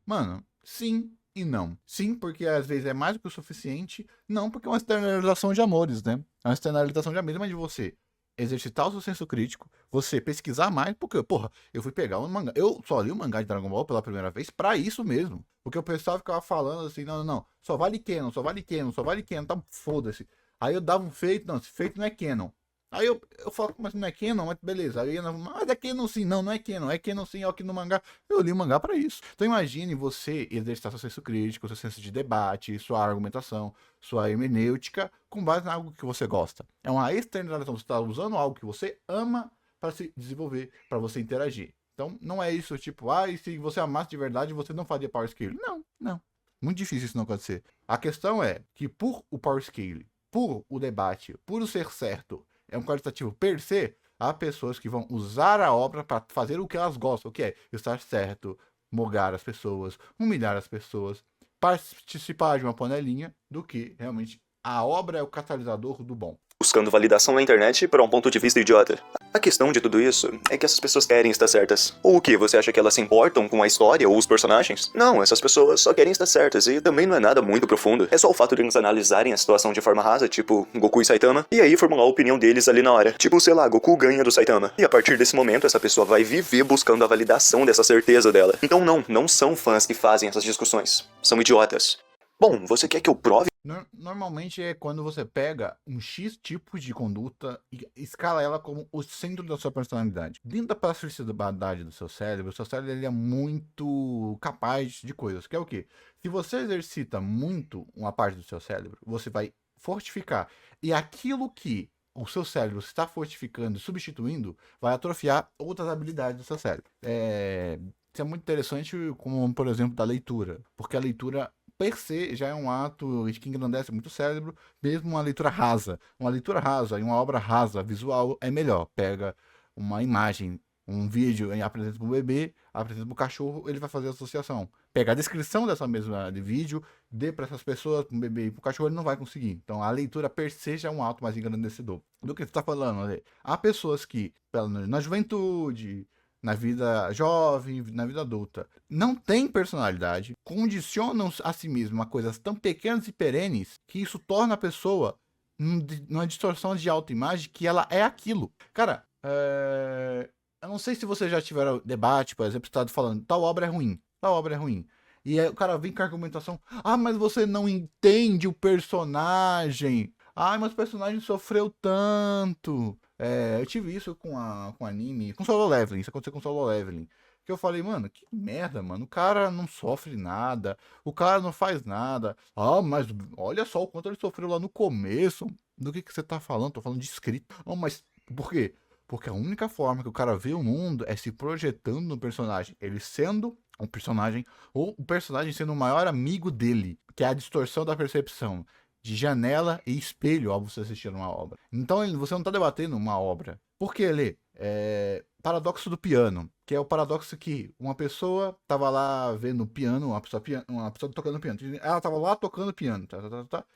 Mano, sim e não. Sim, porque às vezes é mais do que o suficiente. Não, porque é uma externalização de amores, né? É uma externalização de amores, mas de você exercitar o seu senso crítico, você pesquisar mais, porque, porra, eu fui pegar um mangá. Eu só li o mangá de Dragon Ball pela primeira vez pra isso mesmo. Porque o pessoal ficava falando assim, não, só vale Canon, só vale Canon, só vale Canon, tá, foda-se. Aí eu dava um feito, não, esse feito não é Canon. Aí eu falo, mas não é Canon, mas beleza. Aí eu, mas é Canon sim, não é Canon, é Canon sim, é aqui no mangá. Eu li o mangá pra isso. Então imagine você exercitar seu senso crítico, seu senso de debate, sua argumentação, sua hermenêutica, com base em algo que você gosta. É uma externalização, você está usando algo que você ama para se desenvolver, para você interagir. Então não é isso, tipo, e se você amasse de verdade, você não faria Power Scale. Não. Muito difícil isso não acontecer. A questão é que por o Power Scale, por o debate, por o ser certo, é um qualitativo per se, há pessoas que vão usar a obra para fazer o que elas gostam, o que é estar certo, mogar as pessoas, humilhar as pessoas, participar de uma panelinha, do que realmente a obra é o catalisador do bom. Buscando validação na internet para um ponto de vista idiota. A questão de tudo isso é que essas pessoas querem estar certas. Ou o que? Você acha que elas se importam com a história ou os personagens? Não, essas pessoas só querem estar certas e também não é nada muito profundo. É só o fato de eles analisarem a situação de forma rasa, tipo Goku e Saitama, e aí formular a opinião deles ali na hora. Tipo, sei lá, Goku ganha do Saitama. E a partir desse momento, essa pessoa vai viver buscando a validação dessa certeza dela. Então não são fãs que fazem essas discussões. São idiotas. Bom, você quer que eu prove? Normalmente é quando você pega um X tipo de conduta e escala ela como o centro da sua personalidade. Dentro da plasticidade do seu cérebro ele é muito capaz de coisas. Que é o quê? Se você exercita muito uma parte do seu cérebro, você vai fortificar. E aquilo que o seu cérebro está fortificando e substituindo, vai atrofiar outras habilidades do seu cérebro. Isso é muito interessante, como por exemplo da leitura. Porque a leitura per se já é um ato que engrandece muito o cérebro, mesmo uma leitura rasa. Uma leitura rasa e uma obra rasa, visual, é melhor. Pega uma imagem, um vídeo, apresenta para o bebê, apresenta para o cachorro, ele vai fazer a associação. Pega a descrição dessa mesma de vídeo, dê para essas pessoas, para o bebê e para o cachorro, ele não vai conseguir. Então a leitura per se já é um ato mais engrandecedor. Do que você está falando, Ale? Há pessoas que, na juventude, na vida jovem, na vida adulta, não tem personalidade, condicionam a si mesmo a coisas tão pequenas e perenes que isso torna a pessoa numa distorção de autoimagem que ela é aquilo. Cara, Eu não sei se vocês já tiveram debate, por exemplo, você tá falando, tal obra é ruim, tal obra é ruim. E aí o cara vem com a argumentação, mas você não entende o personagem. Mas o personagem sofreu tanto. Eu tive isso com anime, com Solo Leveling, isso aconteceu com Solo Leveling. Que eu falei, mano, que merda, mano. O cara não sofre nada, o cara não faz nada. Mas olha só o quanto ele sofreu lá no começo. Do que você tá falando? Tô falando de escrita. Mas por quê? Porque a única forma que o cara vê o mundo é se projetando no personagem. Ele sendo um personagem, ou o personagem sendo o maior amigo dele, que é a distorção da percepção de janela e espelho ao você assistir uma obra. Então você não está debatendo uma obra. Por que, Lê? Paradoxo do piano, que é o paradoxo que uma pessoa estava lá vendo piano, uma pessoa tocando piano. Ela estava lá tocando piano.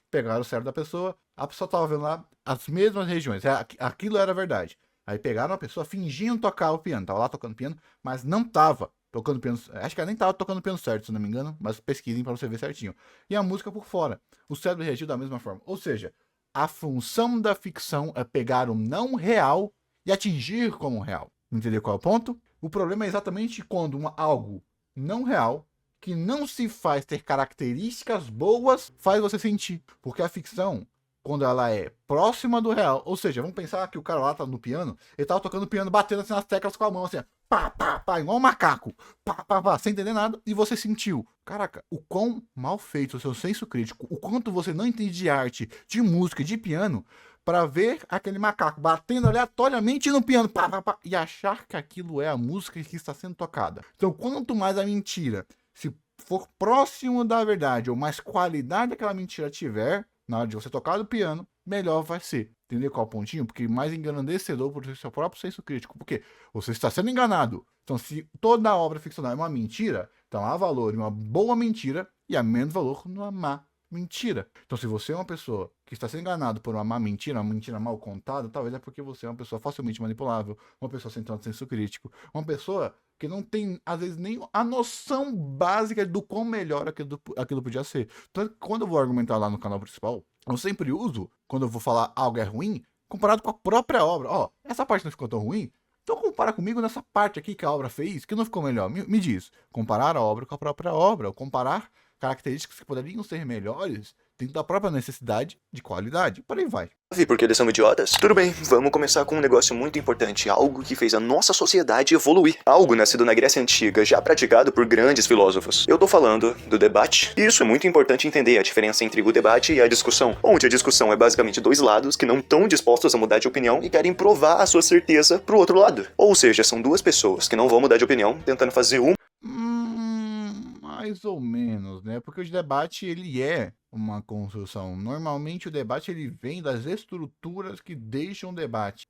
Pegaram o cérebro da pessoa, a pessoa estava vendo lá as mesmas regiões. Aquilo era verdade. Aí pegaram a pessoa fingindo tocar o piano. Tava lá tocando piano, mas não tava tocando piano. Acho que ela nem tava tocando piano certo, se não me engano. Mas pesquisem pra você ver certinho. E a música por fora. O cérebro reagiu da mesma forma. Ou seja, a função da ficção é pegar o não real e atingir como real. Entendeu qual é o ponto? O problema é exatamente quando algo não real, que não se faz ter características boas, faz você sentir. Porque a ficção, quando ela é próxima do real, ou seja, vamos pensar que o cara lá tá no piano, ele tava tocando piano, batendo assim nas teclas com a mão, assim, pá, pá, pá, igual um macaco, pá, pá, pá, sem entender nada, e você sentiu. Caraca, o quão mal feito o seu senso crítico, o quanto você não entende de arte, de música, de piano, para ver aquele macaco batendo aleatoriamente no piano, pá, pá, pá, e achar que aquilo é a música que está sendo tocada. Então, quanto mais a mentira se for próximo da verdade, ou mais qualidade aquela mentira tiver, na hora de você tocar no piano, melhor vai ser. Entendeu qual é o pontinho? Porque mais engrandecedor para o seu próprio senso crítico. Porque você está sendo enganado. Então, se toda obra ficcional é uma mentira, então há valor em uma boa mentira e há menos valor numa má mentira. Então, se você é uma pessoa que está sendo enganado por uma má mentira, uma mentira mal contada, talvez é porque você é uma pessoa facilmente manipulável, uma pessoa sem tanto senso crítico, uma pessoa que não tem, às vezes, nem a noção básica do quão melhor aquilo podia ser. Então, quando eu vou argumentar lá no canal principal, eu sempre uso, quando eu vou falar algo é ruim, comparado com a própria obra. Essa parte não ficou tão ruim, então compara comigo nessa parte aqui que a obra fez, que não ficou melhor. Me diz, comparar a obra com a própria obra, ou comparar características que poderiam ser melhores dentro da própria necessidade de qualidade. Por aí vai. Porque eles são idiotas? Tudo bem, vamos começar com um negócio muito importante, algo que fez a nossa sociedade evoluir. Algo nascido na Grécia Antiga, já praticado por grandes filósofos. Eu tô falando do debate. E isso é muito importante entender, a diferença entre o debate e a discussão. Onde a discussão é basicamente dois lados que não estão dispostos a mudar de opinião e querem provar a sua certeza pro outro lado. Ou seja, são duas pessoas que não vão mudar de opinião, tentando fazer uma. Mais ou menos, né? Porque o debate, ele é uma construção. Normalmente o debate, ele vem das estruturas que deixam o debate.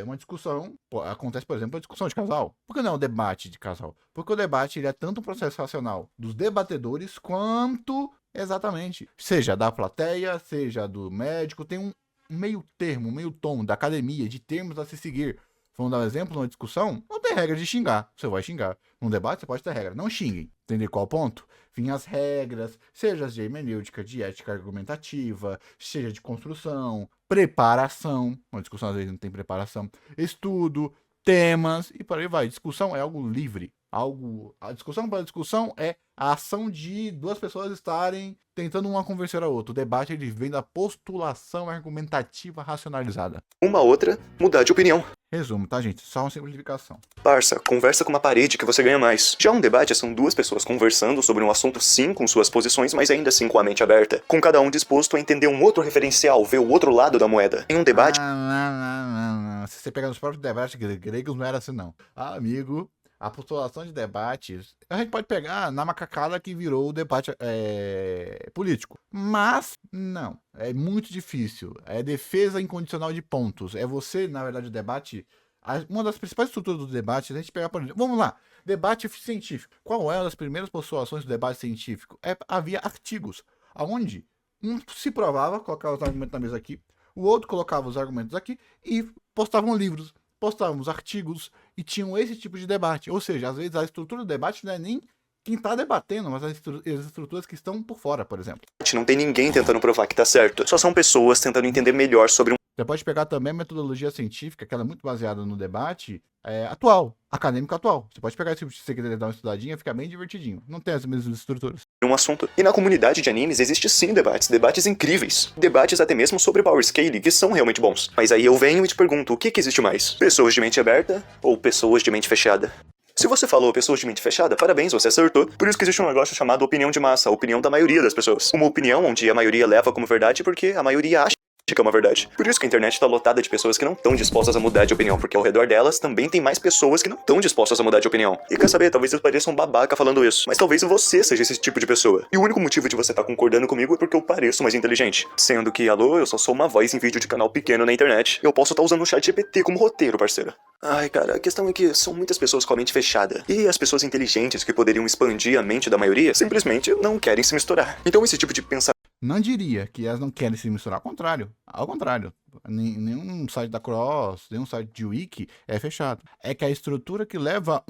Uma discussão, acontece, por exemplo, a discussão de casal. Por que não é um debate de casal? Porque o debate, ele é tanto um processo racional dos debatedores, quanto, exatamente, seja da plateia, seja do médico, tem um meio termo, um meio tom da academia, de termos a se seguir. Vamos dar um exemplo, numa discussão, não tem regra de xingar, você vai xingar. Num debate, você pode ter regra, não xinguem. Entender qual ponto? Vêm as regras, seja de hermenêutica, de ética argumentativa, seja de construção, preparação, uma discussão às vezes não tem preparação, estudo, temas, e por aí vai. Discussão é algo livre. A discussão para discussão é a ação de duas pessoas estarem tentando uma convencer a outra. O debate, ele vem da postulação argumentativa racionalizada. Uma outra, mudar de opinião. Resumo, tá, gente? Só uma simplificação. Parça, conversa com uma parede que você ganha mais. Já um debate são duas pessoas conversando sobre um assunto, sim, com suas posições, mas ainda assim com a mente aberta. Com cada um disposto a entender um outro referencial, ver o outro lado da moeda. Em um debate... Não. Se você pegar nos próprios debates gregos, não era assim, não. Amigo, a postulação de debates, a gente pode pegar na macacada que virou o debate político. Mas, não. É muito difícil. É defesa incondicional de pontos. É você, na verdade, o debate... Uma das principais estruturas do debate, a gente pegar, por exemplo, vamos lá, debate científico. Qual é uma das primeiras postulações do debate científico? Havia artigos, onde um se provava, colocava os argumentos na mesa aqui, o outro colocava os argumentos aqui e postavam livros, postavam os artigos e tinham esse tipo de debate. Ou seja, às vezes a estrutura do debate não é nem quem está debatendo, mas as estruturas que estão por fora, por exemplo. Não tem ninguém tentando provar que tá certo, só são pessoas tentando entender melhor sobre um Você pode pegar também a metodologia científica, que ela é muito baseada no debate atual, acadêmico atual. Você pode pegar esse, se você quiser dar uma estudadinha, fica bem divertidinho. Não tem as mesmas estruturas. Um assunto. E na comunidade de animes existe sim debates incríveis. Debates até mesmo sobre Power Scale, que são realmente bons. Mas aí eu venho e te pergunto, o que existe mais? Pessoas de mente aberta ou pessoas de mente fechada? Se você falou pessoas de mente fechada, parabéns, você acertou. Por isso que existe um negócio chamado opinião de massa, a opinião da maioria das pessoas. Uma opinião onde a maioria leva como verdade porque a maioria acha que é uma verdade. Por isso que a internet tá lotada de pessoas que não estão dispostas a mudar de opinião, porque ao redor delas também tem mais pessoas que não estão dispostas a mudar de opinião. E quer saber, talvez eu pareça um babaca falando isso, mas talvez você seja esse tipo de pessoa. E o único motivo de você estar concordando comigo é porque eu pareço mais inteligente. Sendo que, alô, eu só sou uma voz em vídeo de canal pequeno na internet. Eu posso estar usando o chat GPT como roteiro, parceiro. Ai, cara, a questão é que são muitas pessoas com a mente fechada. E as pessoas inteligentes que poderiam expandir a mente da maioria simplesmente não querem se misturar. Então esse tipo de pensamento Não diria que elas não querem se misturar, ao contrário. Nenhum site da Cross, nenhum site de Wiki é fechado. É que a estrutura que leva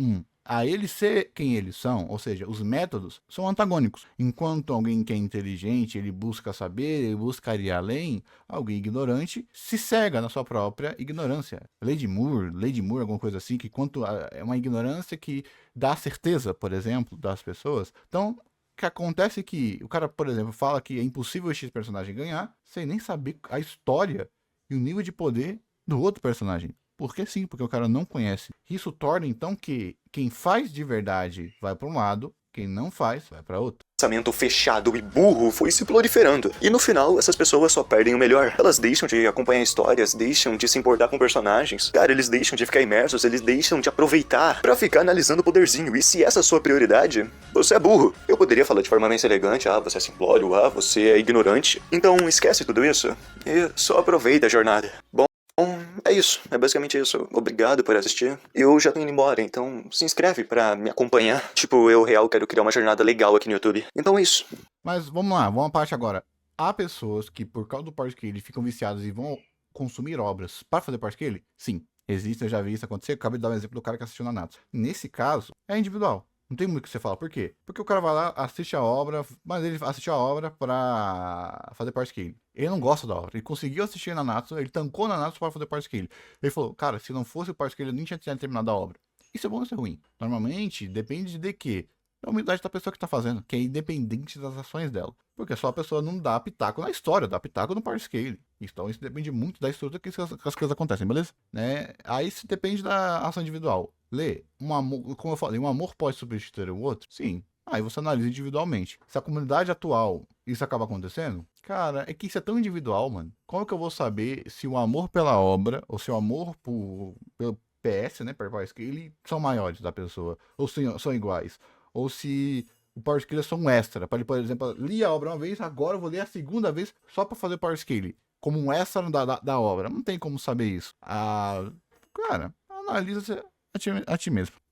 a eles ser quem eles são, ou seja, os métodos, são antagônicos. Enquanto alguém que é inteligente, ele busca saber, ele busca ir além, alguém ignorante se cega na sua própria ignorância. Lady Moore, alguma coisa assim, que é uma ignorância que dá certeza, por exemplo, das pessoas. Então, o que acontece é que o cara, por exemplo, fala que é impossível esse personagem ganhar sem nem saber a história e o nível de poder do outro personagem. Porque sim, porque o cara não conhece. Isso torna então que quem faz de verdade vai para um lado, quem não faz vai para outro. Pensamento fechado e burro foi se proliferando. E no final, essas pessoas só perdem o melhor. Elas deixam de acompanhar histórias, deixam de se importar com personagens. Cara, eles deixam de ficar imersos, eles deixam de aproveitar pra ficar analisando o poderzinho. E se essa é a sua prioridade, você é burro. Eu poderia falar de forma mais elegante, você é simplório, você é ignorante. Então esquece tudo isso e só aproveita a jornada. Bom, é isso, é basicamente isso. Obrigado por assistir. Eu já tô indo embora, então se inscreve pra me acompanhar. Tipo, eu real quero criar uma jornada legal aqui no YouTube. Então é isso. Mas vamos lá, vamos à parte agora. Há pessoas que, por causa do Partscale, ficam viciadas e vão consumir obras para fazer Partscale? Sim, existe, eu já vi isso acontecer. Eu acabei de dar um exemplo do cara que assistiu Nanatsu. Nesse caso, é individual. Não tem muito o que você fala. Por quê? Porque o cara vai lá, assiste a obra, mas ele assistiu a obra pra fazer Partscale. Ele não gosta da obra. Ele conseguiu assistir Nanatsu, ele tancou Nanatsu para fazer Partscale. Ele falou, cara, se não fosse o Partscale, eu nem tinha terminado a obra. Isso é bom ou isso é ruim? Normalmente, depende de quê? Da humildade da pessoa que tá fazendo, que é independente das ações dela. Porque só a pessoa não dá pitaco na história, dá pitaco no Partscale. Então isso depende muito da estrutura que as coisas acontecem, beleza? Né? Aí isso depende da ação individual. Como eu falei, um amor pode substituir o outro? Sim. Aí você analisa individualmente. Se a comunidade atual isso acaba acontecendo, cara, é que isso é tão individual, mano. Como que eu vou saber se o amor pela obra, ou se o amor pelo PS, né, per Partscale, são maiores da pessoa, ou são iguais? Ou se o Partscale é só um extra, para ele, por exemplo, li a obra uma vez, agora eu vou ler a segunda vez só para fazer o Partscale, como um extra da obra. Não tem como saber isso. Cara, analisa a ti mesmo.